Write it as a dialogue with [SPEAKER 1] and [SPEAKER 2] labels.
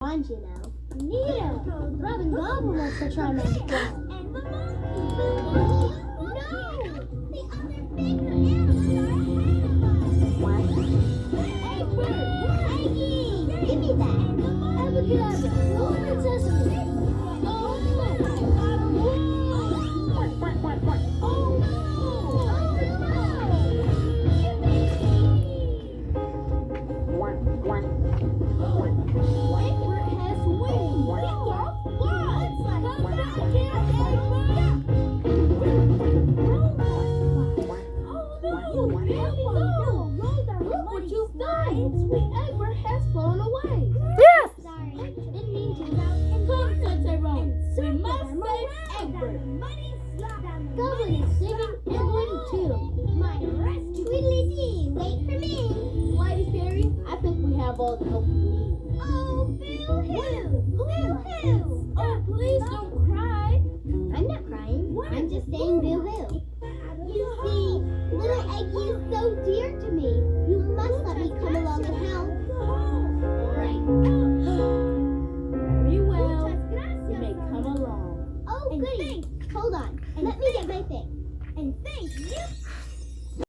[SPEAKER 1] wand, you know. Neato! Robin Goblin wants to try magic wand.
[SPEAKER 2] And the monkey.
[SPEAKER 1] No!
[SPEAKER 2] The other bigger animals are ahead of us.
[SPEAKER 1] What?
[SPEAKER 2] Egbert! Eggie!
[SPEAKER 1] Give me that. Abracadabra. Open sesame. Oh, Egbert has flown away.
[SPEAKER 3] Yes!
[SPEAKER 1] Sorry. Didn't mean to.
[SPEAKER 2] Come, said Tyrone. We must save Egbert.
[SPEAKER 1] Goblin is saving Egbert too.
[SPEAKER 2] My rescue.
[SPEAKER 1] Tweedledee, wait for me.
[SPEAKER 2] Flighty Fairy, I think we have all the help we need.
[SPEAKER 1] Oh, boo-hoo! Boo-hoo!
[SPEAKER 2] Oh, please don't cry.
[SPEAKER 1] I'm not crying. I'm just saying boo-hoo. You see, little Eggie is so dear to me. You must let me come along and help.
[SPEAKER 2] Right. Very well. You may come along.
[SPEAKER 1] Oh, goody. Hold on. Let me get my thing.
[SPEAKER 2] And thank you.